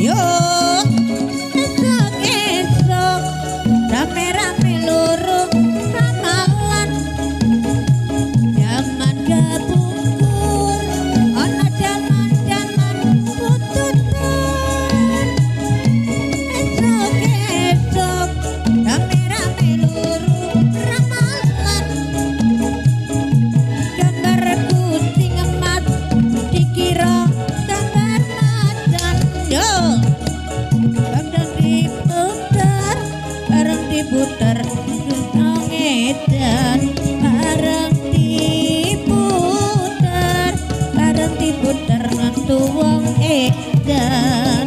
Yo esok-esok rame-rame loro ramalan jaman kepungkur ana jaman-jaman pututan esok-esok rame-rame loro ramalan gambar kucing emas dikira gambar macan yo bareng diputer nang edan bareng diputer nang tuwong edan